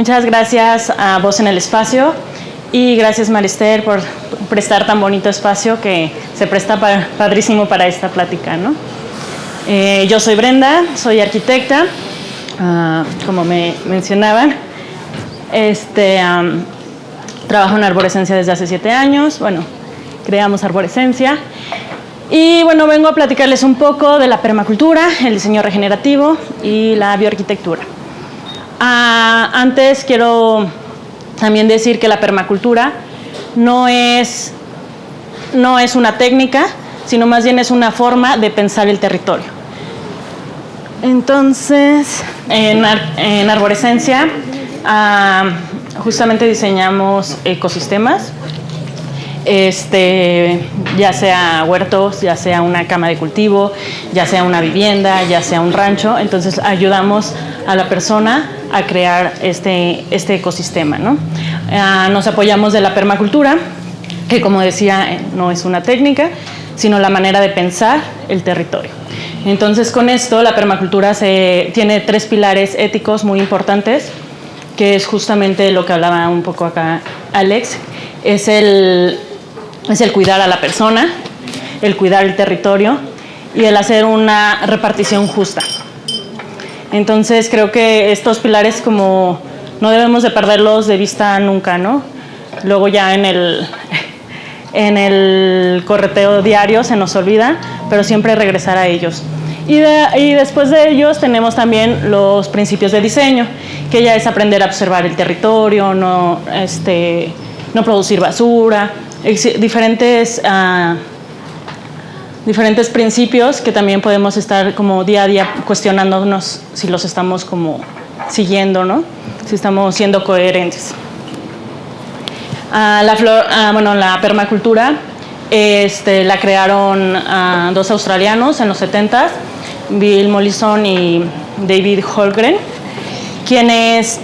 Muchas gracias a Voz en el Espacio y gracias Marister por prestar tan bonito espacio que se presta padrísimo para esta plática, ¿no? Yo soy Brenda, soy arquitecta, como me mencionaban. Trabajo en Arborescencia desde hace 7 años, bueno, creamos Arborescencia. Y bueno, vengo a platicarles un poco de la permacultura, el diseño regenerativo y la bioarquitectura. Antes quiero también decir que la permacultura no es una técnica, sino más bien es una forma de pensar el territorio. Entonces, en Arborescencia justamente diseñamos ecosistemas, ya sea huertos, ya sea una cama de cultivo, ya sea una vivienda, ya sea un rancho. Entonces ayudamos a la persona a crear este ecosistema, ¿no? Nos apoyamos de la permacultura, que como decía no es una técnica, sino la manera de pensar el territorio. Entonces con esto la permacultura tiene 3 pilares éticos muy importantes, que es justamente lo que hablaba un poco acá Alex, es el cuidar a la persona, el cuidar el territorio y el hacer una repartición justa. Entonces creo que estos pilares como no debemos de perderlos de vista nunca, ¿no? Luego ya en el correteo diario se nos olvida, pero siempre regresar a ellos. Y después de ellos tenemos también los principios de diseño, que ya es aprender a observar el territorio, no producir basura, diferentes principios que también podemos estar como día a día cuestionándonos si los estamos como siguiendo, ¿no? Si estamos siendo coherentes. La permacultura la crearon 2 australianos en los 70s, Bill Mollison y David Holmgren, quienes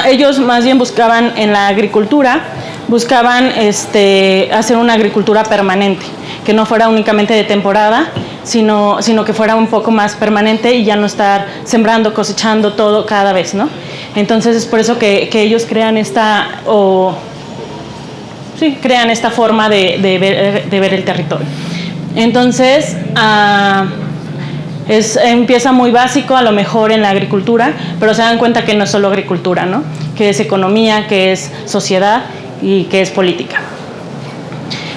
ellos más bien buscaban en la agricultura, buscaban hacer una agricultura permanente, que no fuera únicamente de temporada, sino que fuera un poco más permanente y ya no estar sembrando, cosechando todo cada vez, ¿no? Entonces es por eso que ellos crean esta forma de ver el territorio. Entonces empieza muy básico a lo mejor en la agricultura, pero se dan cuenta que no es solo agricultura, ¿no? Que es economía, que es sociedad y que es política.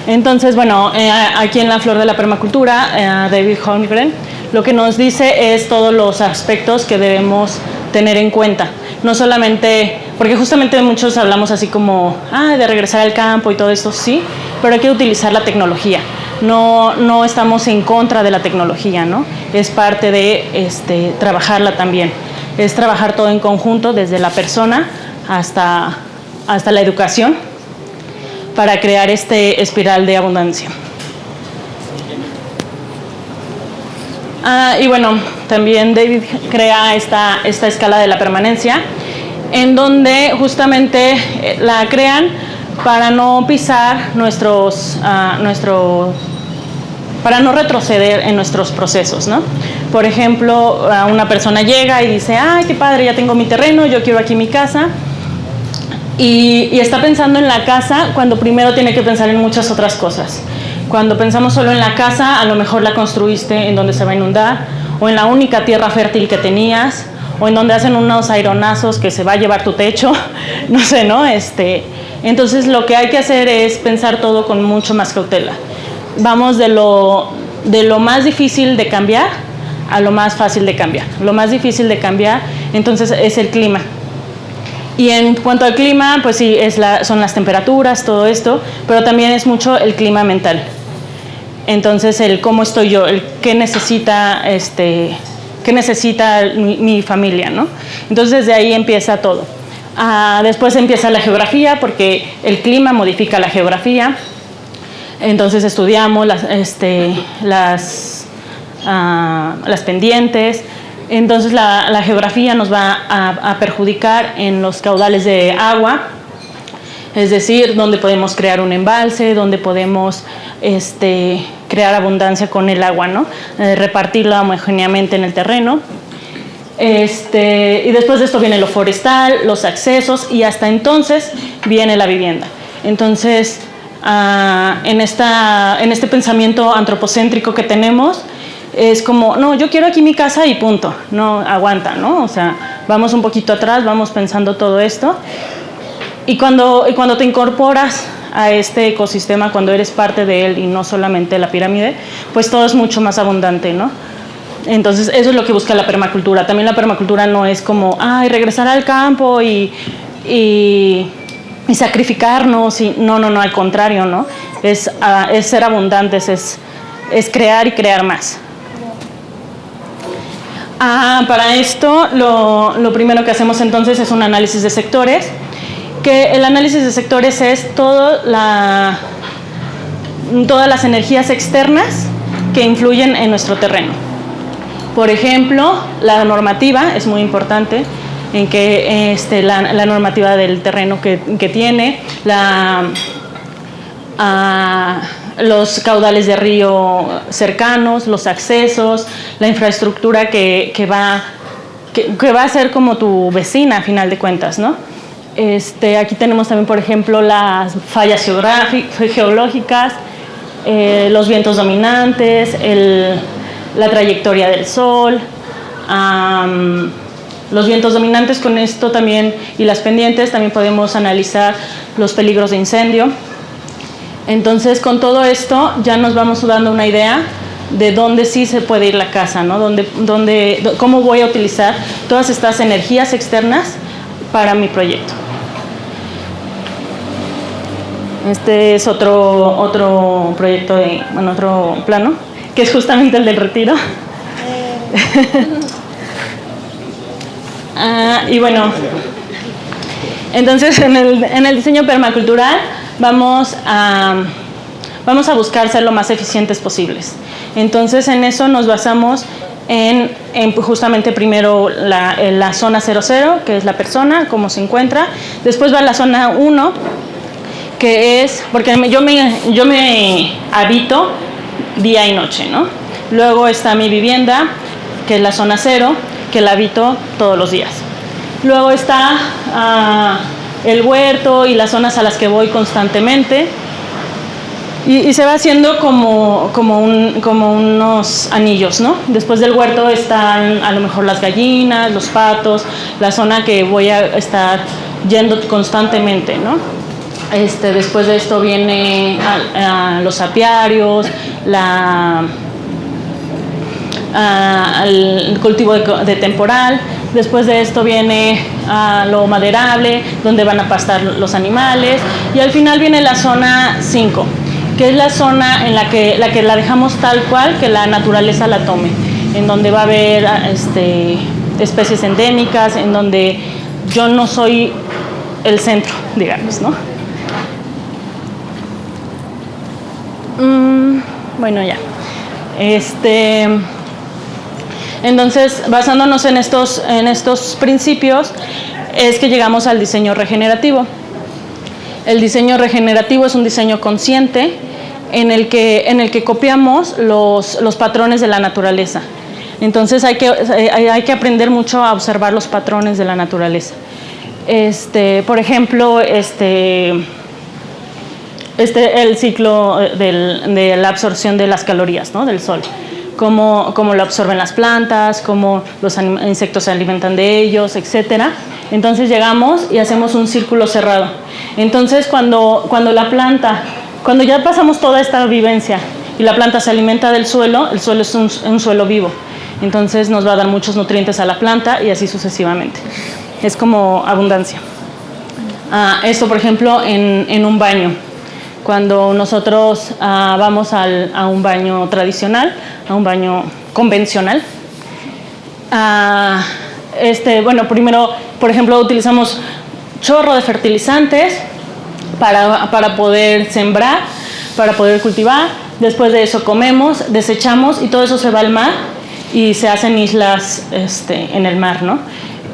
Entonces, bueno, aquí en la flor de la permacultura, David Holmgren lo que nos dice es todos los aspectos que debemos tener en cuenta. No solamente, porque justamente muchos hablamos así como de regresar al campo y todo esto, sí, pero hay que utilizar la tecnología. No estamos en contra de la tecnología, ¿no? Es parte de trabajarla también. Es trabajar todo en conjunto, desde la persona hasta la educación, para crear espiral de abundancia. Y bueno, también David crea esta escala de la permanencia, en donde justamente la crean para no pisar para no retroceder en nuestros procesos, ¿no? Por ejemplo, una persona llega y dice, ¡ay, qué padre, ya tengo mi terreno, yo quiero aquí mi casa! Y está pensando en la casa cuando primero tiene que pensar en muchas otras cosas. Cuando pensamos solo en la casa, a lo mejor la construiste en donde se va a inundar, o en la única tierra fértil que tenías, o en donde hacen unos aironazos que se va a llevar tu techo, no sé, ¿no? Entonces lo que hay que hacer es pensar todo con mucho más cautela. Vamos de lo más difícil de cambiar a lo más fácil de cambiar. Lo más difícil de cambiar, entonces, es el clima. Y en cuanto al clima, pues sí, son las temperaturas, todo esto, pero también es mucho el clima mental. Entonces, el cómo estoy yo, el qué necesita mi familia, ¿no? Entonces, desde ahí empieza todo. Después empieza la geografía, porque el clima modifica la geografía. Entonces, estudiamos las pendientes. Entonces la geografía nos va a perjudicar en los caudales de agua, es decir, dónde podemos crear un embalse, dónde podemos crear abundancia con el agua, ¿no? Repartirla homogéneamente en el terreno. Y después de esto viene lo forestal, los accesos y hasta entonces viene la vivienda. Entonces, en este pensamiento antropocéntrico que tenemos, es como, no, yo quiero aquí mi casa y punto, no aguanta, ¿no? O sea, vamos un poquito atrás, vamos pensando todo esto. Y cuando te incorporas a este ecosistema, cuando eres parte de él y no solamente la pirámide, pues todo es mucho más abundante, ¿no? Entonces, eso es lo que busca la permacultura. También la permacultura no es como, regresar al campo y sacrificarnos. No, al contrario, ¿no? Es ser abundantes, es crear y crear más. Para esto, lo primero que hacemos entonces es un análisis de sectores, que el análisis de sectores es todas las energías externas que influyen en nuestro terreno. Por ejemplo, la normativa es muy importante, en que la normativa del terreno que tiene, los caudales de río cercanos, los accesos, la infraestructura que va a ser como tu vecina a final de cuentas, ¿no? Aquí tenemos también, por ejemplo, las fallas geológicas, los vientos dominantes, la trayectoria del sol, los vientos dominantes. Con esto también, y las pendientes, también podemos analizar los peligros de incendio. Entonces, con todo esto ya nos vamos dando una idea de dónde sí se puede ir la casa, ¿no? Cómo voy a utilizar todas estas energías externas para mi proyecto. Este es otro proyecto, otro plano, que es justamente el del retiro. Y bueno, entonces en el diseño permacultural vamos a buscar ser lo más eficientes posibles. Entonces, en eso nos basamos en justamente primero la zona 00, que es la persona, cómo se encuentra. Después va la zona 1, que es, porque yo me habito día y noche, ¿no? Luego está mi vivienda, que es la zona 0, que la habito todos los días. Luego está el huerto y las zonas a las que voy constantemente. Y se va haciendo como unos anillos, ¿no? Después del huerto están a lo mejor las gallinas, los patos, la zona que voy a estar yendo constantemente, ¿no? Después de esto viene los apiarios, el cultivo de temporal. Después de esto viene lo maderable, donde van a pastar los animales. Y al final viene la zona 5, que es la zona en la que la dejamos tal cual, que la naturaleza la tome, en donde va a haber especies endémicas, en donde yo no soy el centro, digamos, ¿no? Bueno, ya. Entonces, basándonos en estos principios, es que llegamos al diseño regenerativo. El diseño regenerativo es un diseño consciente en el que copiamos los patrones de la naturaleza. Entonces hay que aprender mucho a observar los patrones de la naturaleza. Por ejemplo, el ciclo de la absorción de las calorías, ¿no? Del sol. Cómo lo absorben las plantas, cómo los insectos se alimentan de ellos, etc. Entonces llegamos y hacemos un círculo cerrado. Entonces cuando ya pasamos toda esta vivencia y la planta se alimenta del suelo, el suelo es un suelo vivo. Entonces nos va a dar muchos nutrientes a la planta y así sucesivamente. Es como abundancia. Esto, por ejemplo, en un baño. Cuando nosotros vamos a un baño tradicional, a un baño convencional, primero, por ejemplo, utilizamos chorro de fertilizantes para poder sembrar, para poder cultivar. Después de eso comemos, desechamos y todo eso se va al mar y se hacen islas en el mar, ¿no?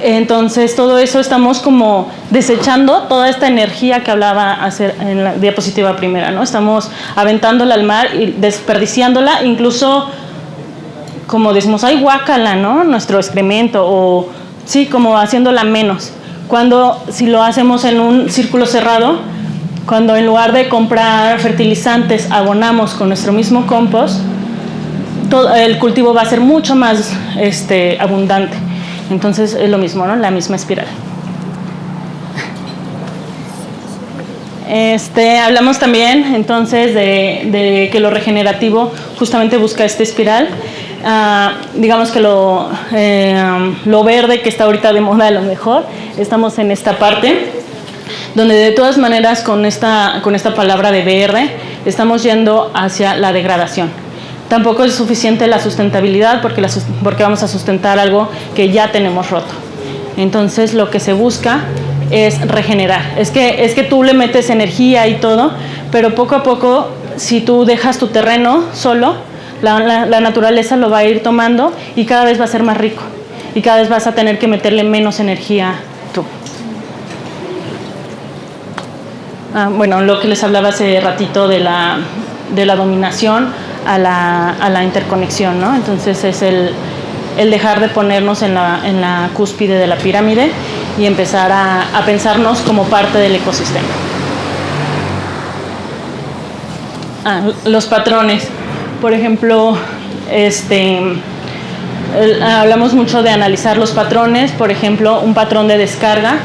Entonces, todo eso estamos como desechando toda esta energía que hablaba en la diapositiva primera, ¿no? Estamos aventándola al mar y desperdiciándola, incluso como decimos, ay, guácala, ¿no? Nuestro excremento, o sí, como haciéndola menos. Cuando si lo hacemos en un círculo cerrado, cuando en lugar de comprar fertilizantes abonamos con nuestro mismo compost, el cultivo va a ser mucho más abundante. Entonces es lo mismo, ¿no? La misma espiral. Hablamos también entonces de que lo regenerativo justamente busca esta espiral. Digamos que lo verde que está ahorita de moda, a lo mejor estamos en esta parte donde de todas maneras con esta palabra de verde estamos yendo hacia la degradación. Tampoco es suficiente la sustentabilidad porque vamos a sustentar algo que ya tenemos roto. Entonces lo que se busca es regenerar. Es que tú le metes energía y todo, pero poco a poco, si tú dejas tu terreno solo, la naturaleza lo va a ir tomando y cada vez va a ser más rico. Y cada vez vas a tener que meterle menos energía tú. Bueno, lo que les hablaba hace ratito de la dominación a la interconexión, ¿no? Entonces es el dejar de ponernos en la cúspide de la pirámide y empezar a pensarnos como parte del ecosistema. Los patrones. Por ejemplo, hablamos mucho de analizar los patrones. Por ejemplo, un patrón de descarga,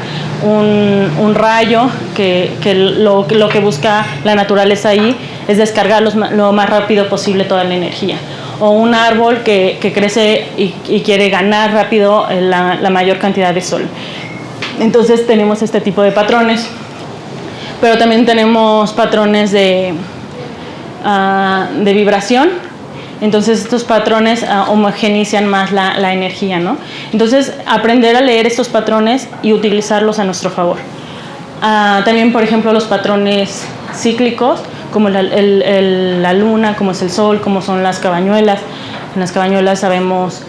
un rayo que lo que busca la naturaleza ahí es descargar lo más rápido posible toda la energía. O un árbol que crece y quiere ganar rápido la mayor cantidad de sol. Entonces tenemos este tipo de patrones. Pero también tenemos patrones de vibración. Entonces estos patrones homogeneizan más la energía, ¿no? Entonces aprender a leer estos patrones y utilizarlos a nuestro favor. También, por ejemplo, los patrones cíclicos, como la luna, como es el sol, como son las cabañuelas. En las cabañuelas sabemos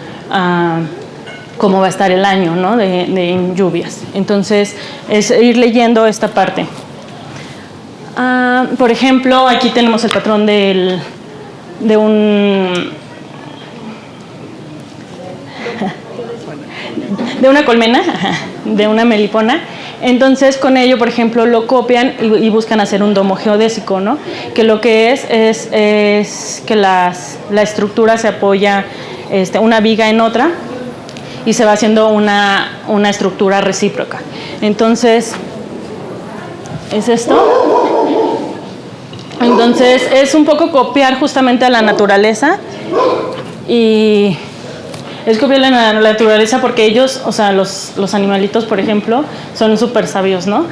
cómo va a estar el año, ¿no? de lluvias. Entonces es ir leyendo esta parte. Por ejemplo, aquí tenemos el patrón de una colmena, de una melipona. Entonces con ello, por ejemplo, lo copian y buscan hacer un domo geodésico, ¿no? Que lo que es que la estructura se apoya una viga en otra y se va haciendo una estructura recíproca. Entonces es esto. Entonces es un poco copiar justamente a la naturaleza, y es copiar a la naturaleza porque ellos, o sea, los animalitos, por ejemplo, son súper sabios, ¿no?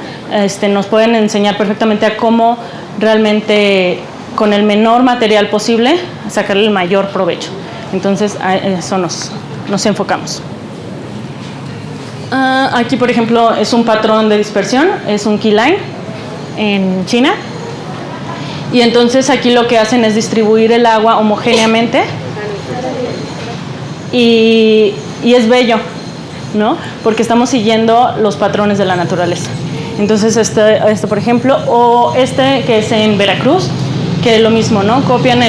Nos pueden enseñar perfectamente a cómo realmente con el menor material posible sacarle el mayor provecho. Entonces a eso nos enfocamos. Aquí, por ejemplo, es un patrón de dispersión, es un keyline en China. Y entonces aquí lo que hacen es distribuir el agua homogéneamente y es bello, ¿no? Porque estamos siguiendo los patrones de la naturaleza. Entonces por ejemplo, o que es en Veracruz, que es lo mismo, ¿no? Copian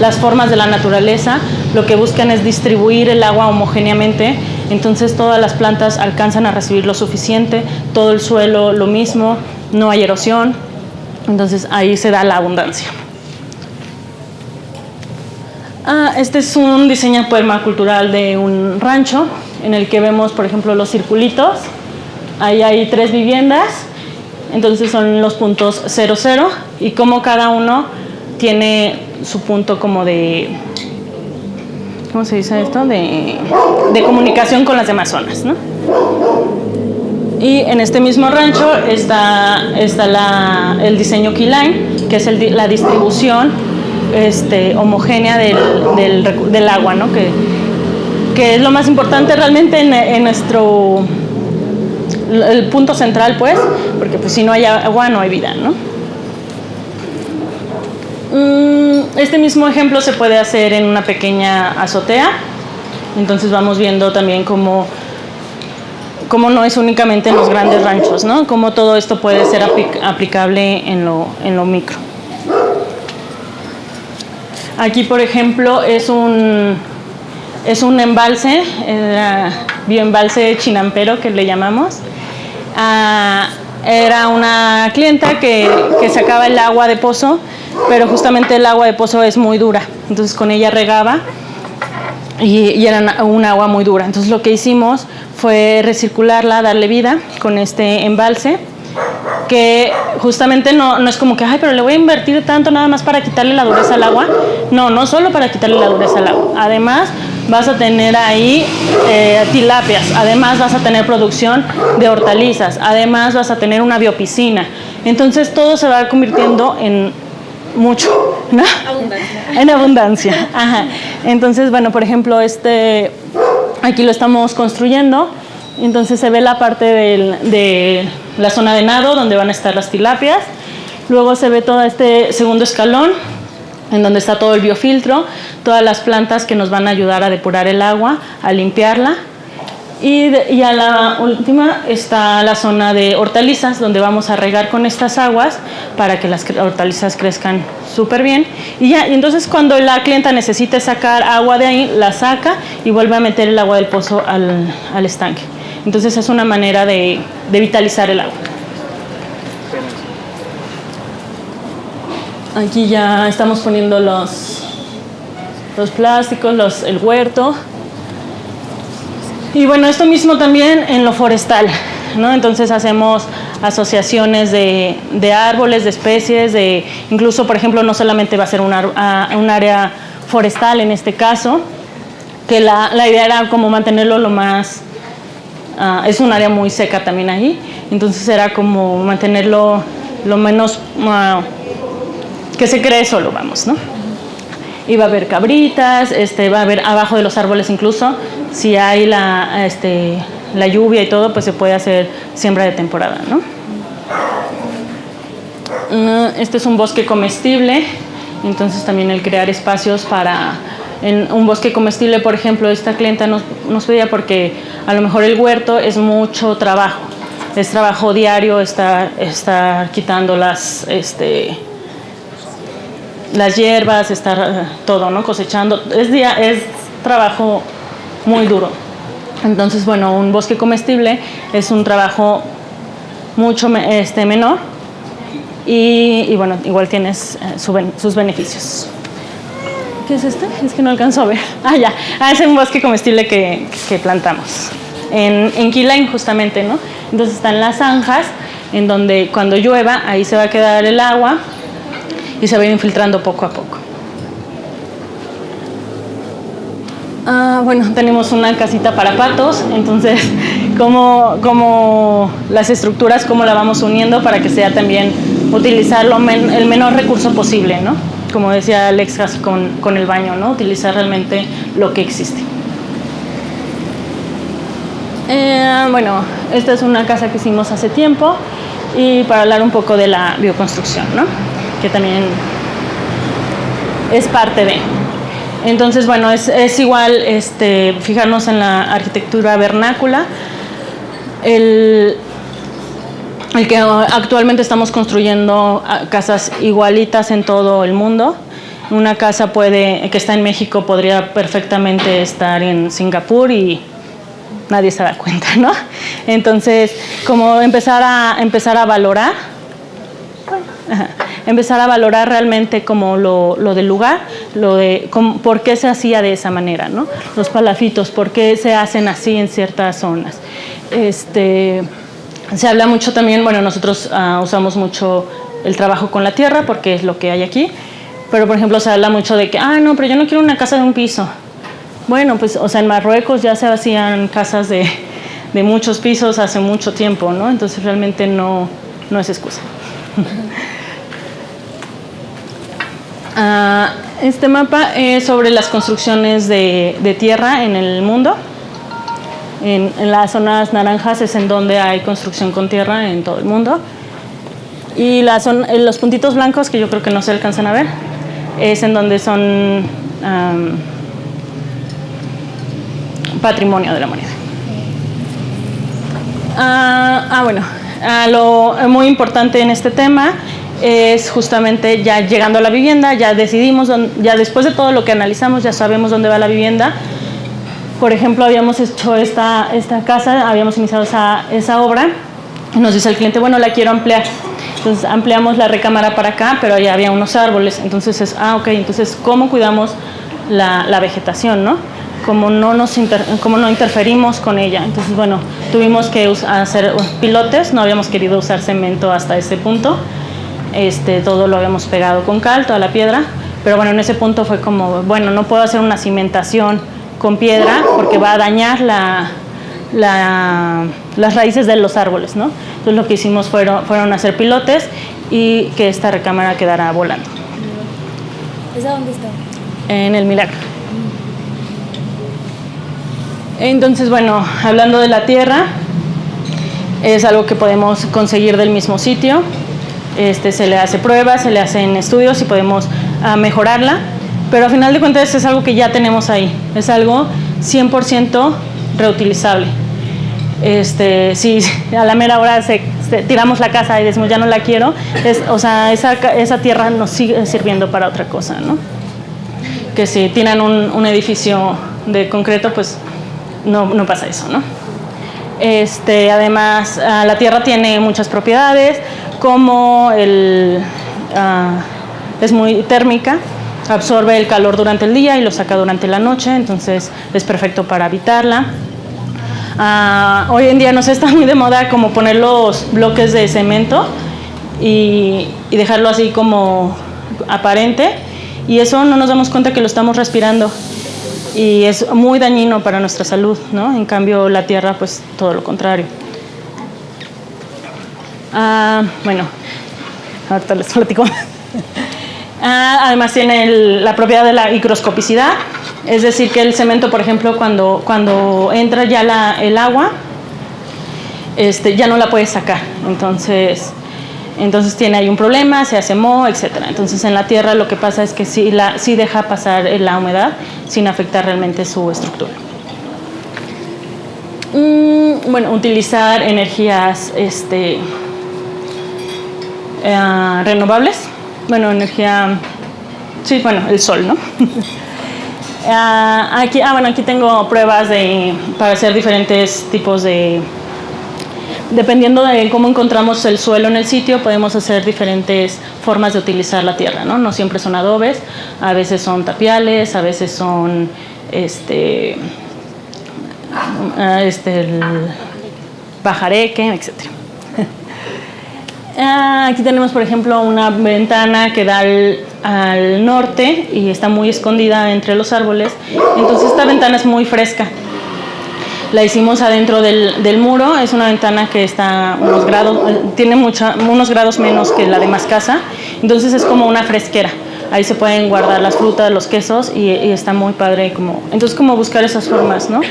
las formas de la naturaleza, lo que buscan es distribuir el agua homogéneamente, entonces todas las plantas alcanzan a recibir lo suficiente, todo el suelo lo mismo, no hay erosión. Entonces ahí se da la abundancia. Este es un diseño permacultural de un rancho en el que vemos, por ejemplo, los circulitos. Ahí hay 3 viviendas, entonces son los puntos 0, 0, y como cada uno tiene su punto como de, ¿cómo se dice esto? De comunicación con las demás zonas, ¿no? Y en este mismo rancho está el diseño keyline, que es la distribución homogénea del agua, ¿no? Que es lo más importante realmente en nuestro el punto central, pues, porque pues si no hay agua no hay vida, ¿no? Este mismo ejemplo se puede hacer en una pequeña azotea. Entonces vamos viendo también cómo no es únicamente en los grandes ranchos, ¿no? Cómo todo esto puede ser aplicable en lo micro. Aquí, por ejemplo, es un embalse, bioembalse Chinampero, que le llamamos. Era una clienta que sacaba el agua de pozo, pero justamente el agua de pozo es muy dura, entonces con ella regaba y era un agua muy dura. Entonces lo que hicimos fue recircularla, darle vida con este embalse, que justamente no es como que, ay, pero le voy a invertir tanto nada más para quitarle la dureza al agua. No solo para quitarle la dureza al agua. Además, vas a tener ahí tilapias, además vas a tener producción de hortalizas, además vas a tener una biopiscina. Entonces todo se va convirtiendo en mucho, ¿no? Abundancia. En abundancia. Ajá. Entonces, bueno, por ejemplo, aquí lo estamos construyendo. Entonces se ve la parte de la zona de nado donde van a estar las tilapias. Luego se ve todo este segundo escalón en donde está todo el biofiltro, todas las plantas que nos van a ayudar a depurar el agua, a limpiarla. Y a la última está la zona de hortalizas, donde vamos a regar con estas aguas para que las hortalizas crezcan súper bien. Y entonces cuando la clienta necesite sacar agua de ahí, la saca y vuelve a meter el agua del pozo al estanque. Entonces es una manera de vitalizar el agua. Aquí ya estamos poniendo los plásticos, el huerto. Y bueno, esto mismo también en lo forestal, ¿no? Entonces hacemos asociaciones de árboles, de especies, incluso, por ejemplo, no solamente va a ser un área forestal en este caso, que la idea era como mantenerlo lo más... es un área muy seca también ahí, entonces era como mantenerlo lo menos... que se cree solo, vamos, ¿no? Y va a haber cabritas, va a haber abajo de los árboles incluso, si hay la lluvia y todo, pues se puede hacer siembra de temporada, ¿no? Este es un bosque comestible, entonces también el crear espacios en un bosque comestible, por ejemplo, esta clienta nos pedía porque a lo mejor el huerto es mucho trabajo, es trabajo diario, estar quitando las hierbas, estar todo, ¿no? Cosechando, es trabajo muy duro. Entonces, bueno, un bosque comestible es un trabajo mucho menor y bueno, igual tienes sus beneficios. ¿Qué es este? Es que no alcanzo a ver. Ya. Es un bosque comestible que plantamos en Keyline justamente, ¿no? Entonces están las zanjas en donde cuando llueva ahí se va a quedar el agua y se va a ir infiltrando poco a poco. Bueno, tenemos una casita para patos, entonces como las estructuras, cómo la vamos uniendo para que sea también utilizar el menor recurso posible, ¿no? Como decía Alex con el baño, ¿no? Utilizar realmente lo que existe. Bueno, esta es una casa que hicimos hace tiempo y para hablar un poco de la bioconstrucción, ¿no? Que también es parte de. Entonces, bueno, es igual fijarnos en la arquitectura vernácula. El que actualmente estamos construyendo casas igualitas en todo el mundo. Una casa que está en México podría perfectamente estar en Singapur y nadie se da cuenta, ¿no? Entonces, como empezar a valorar, realmente como lo del lugar, por qué se hacía de esa manera, ¿no? Los palafitos, por qué se hacen así en ciertas zonas. Se habla mucho también, bueno, nosotros usamos mucho el trabajo con la tierra porque es lo que hay aquí, pero por ejemplo se habla mucho de que, no, pero yo no quiero una casa de un piso. Bueno, pues, o sea, en Marruecos ya se hacían casas de muchos pisos hace mucho tiempo, ¿no? Entonces realmente no es excusa. Este mapa es sobre las construcciones de tierra en el mundo. En las zonas naranjas es en donde hay construcción con tierra en todo el mundo. Y los puntitos blancos, que yo creo que no se alcanzan a ver, es en donde son patrimonio de la humanidad. Bueno, lo muy importante en este tema es justamente ya llegando a la vivienda, ya decidimos, ya después de todo lo que analizamos, ya sabemos dónde va la vivienda. Por ejemplo, habíamos hecho esta casa, habíamos iniciado esa obra, y nos dice el cliente, bueno, la quiero ampliar. Entonces ampliamos la recámara para acá, pero ya había unos árboles. Entonces ok, entonces ¿cómo cuidamos la vegetación, no? ¿Cómo no interferimos con ella? Entonces, bueno, tuvimos que hacer pilotes, no habíamos querido usar cemento hasta ese punto. Todo lo habíamos pegado con cal, toda la piedra, pero bueno, en ese punto fue como, bueno, no puedo hacer una cimentación con piedra porque va a dañar las raíces de los árboles, ¿no? Entonces lo que hicimos fueron hacer pilotes y que esta recámara quedara volando. ¿Esa dónde está? En el Milagro. Entonces, bueno, hablando de la tierra, es algo que podemos conseguir del mismo sitio. Se le hace pruebas, se le hacen estudios y podemos mejorarla, pero a final de cuentas es algo que ya tenemos ahí, es algo 100% reutilizable. Si a la mera hora tiramos la casa y decimos ya no la quiero, esa tierra nos sigue sirviendo para otra cosa, ¿no? Que si tienen un edificio de concreto, pues no pasa eso, ¿no? Además, la tierra tiene muchas propiedades, como es muy térmica, absorbe el calor durante el día y lo saca durante la noche, entonces es perfecto para habitarla. Hoy en día, no sé, está muy de moda como poner los bloques de cemento y dejarlo así como aparente, y eso no nos damos cuenta que lo estamos respirando y es muy dañino para nuestra salud, ¿no? En cambio, la tierra, pues todo lo contrario. Bueno, ahorita les platico. Además tiene la propiedad de la higroscopicidad, es decir, que el cemento, por ejemplo, cuando entra ya el agua, ya no la puedes sacar, entonces tiene ahí un problema, se hace moho, etc. Entonces en la tierra lo que pasa es que sí deja pasar la humedad sin afectar realmente su estructura. Bueno, utilizar energías renovables. Bueno, el sol, ¿no? Aquí tengo pruebas para hacer diferentes tipos dependiendo de cómo encontramos el suelo en el sitio, podemos hacer diferentes formas de utilizar la tierra, ¿no? No siempre son adobes, a veces son tapiales, a veces son el pajareque, etc. Aquí tenemos, por ejemplo, una ventana que da al norte y está muy escondida entre los árboles. Entonces esta ventana es muy fresca. La hicimos adentro del muro. Es una ventana que está tiene unos grados menos que la de más casa. Entonces es como una fresquera. Ahí se pueden guardar las frutas, los quesos y está muy padre. Entonces como buscar esas formas, ¿no?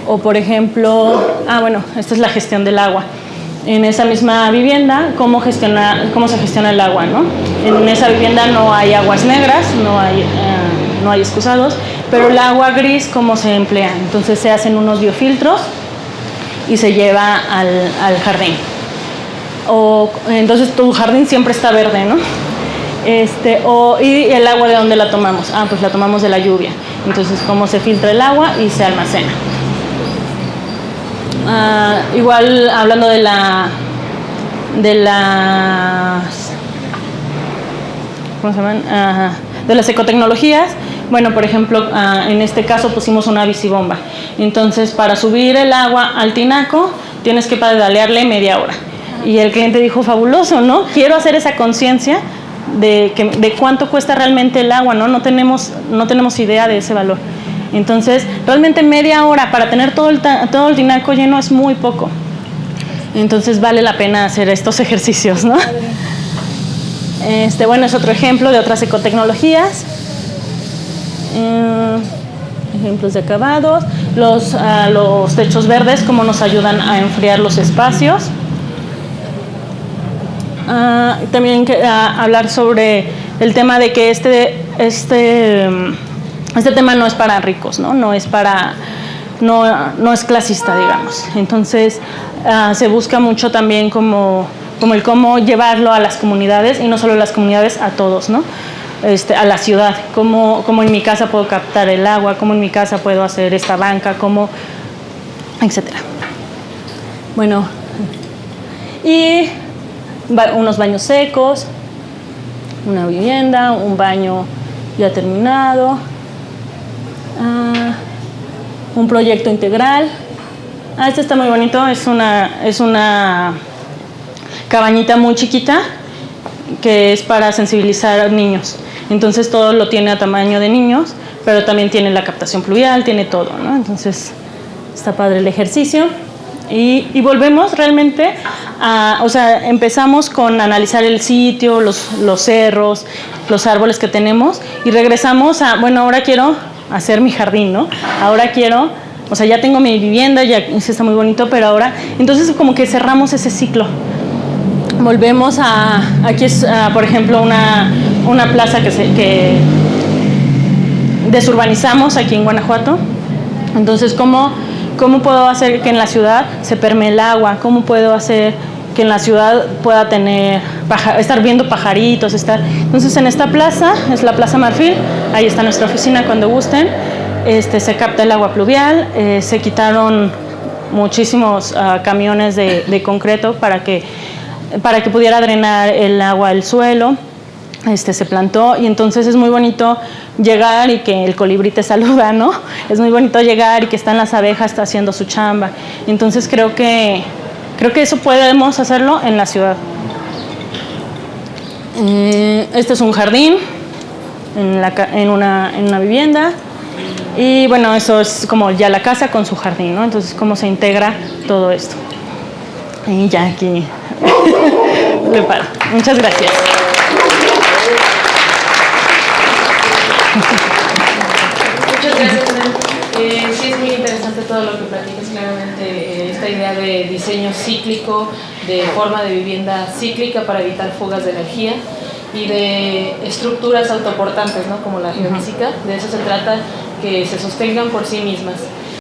O por ejemplo, esta es la gestión del agua. En esa misma vivienda, cómo se gestiona el agua, ¿no? En esa vivienda no hay aguas negras, no hay excusados, pero el agua gris, ¿cómo se emplea? Entonces se hacen unos biofiltros y se lleva al jardín. Entonces tu jardín siempre está verde, ¿no? ¿Y el agua de dónde la tomamos? Pues la tomamos de la lluvia. Entonces, ¿cómo se filtra el agua y se almacena? Igual hablando de las ¿cómo se llaman? De las ecotecnologías. Bueno, por ejemplo, en este caso pusimos una bicibomba. Entonces, para subir el agua al tinaco tienes que pedalearle media hora. Y el cliente dijo, fabuloso, ¿no? Quiero hacer esa conciencia de cuánto cuesta realmente el agua, ¿no? No tenemos idea de ese valor. Entonces, realmente media hora para tener todo el tinaco lleno es muy poco. Entonces, vale la pena hacer estos ejercicios, ¿no? Es otro ejemplo de otras ecotecnologías. Ejemplos de acabados. Los techos verdes, cómo nos ayudan a enfriar los espacios. También hablar sobre el tema de que este tema no es para ricos, ¿no? No es clasista, digamos. Entonces se busca mucho también como como el cómo llevarlo a las comunidades, y no solo a las comunidades, a todos, ¿no? A la ciudad, cómo en mi casa puedo captar el agua, cómo en mi casa puedo hacer esta banca, cómo, etcétera. Bueno, y unos baños secos, una vivienda, un baño ya terminado, un proyecto integral. Este está muy bonito, es una cabañita muy chiquita que es para sensibilizar a niños. Entonces todo lo tiene a tamaño de niños, pero también tiene la captación pluvial, tiene todo, ¿no? Entonces está padre el ejercicio. Y volvemos realmente o sea, empezamos con analizar el sitio, los cerros, los árboles que tenemos, y regresamos a, bueno, ahora quiero hacer mi jardín, ¿no? Ahora quiero, o sea, ya tengo mi vivienda, ya está muy bonito, pero ahora, entonces como que cerramos ese ciclo. Volvemos aquí es, por ejemplo, una plaza que desurbanizamos aquí en Guanajuato. Entonces, ¿cómo puedo hacer que en la ciudad se permee el agua? ¿Cómo puedo hacer que en la ciudad pueda estar viendo pajaritos? Entonces, en esta plaza, es la Plaza Marfil, ahí está nuestra oficina cuando gusten. Se capta el agua pluvial, se quitaron muchísimos camiones de concreto para que pudiera drenar el agua al suelo. Se plantó, y entonces es muy bonito llegar y que el colibrí te saluda, ¿no? Es muy bonito llegar y que están las abejas, está haciendo su chamba. Entonces creo que eso podemos hacerlo en la ciudad. Este es un jardín en una vivienda, y bueno, eso es como ya la casa con su jardín, ¿no? Entonces cómo se integra todo esto. Y ya aquí le paro. Muchas gracias. Muchas gracias. Sí, es muy interesante todo lo que platicas, claramente esta idea de diseño cíclico, de forma de vivienda cíclica para evitar fugas de energía y de estructuras autoportantes, ¿no? Como la geofísica. De eso se trata, que se sostengan por sí mismas.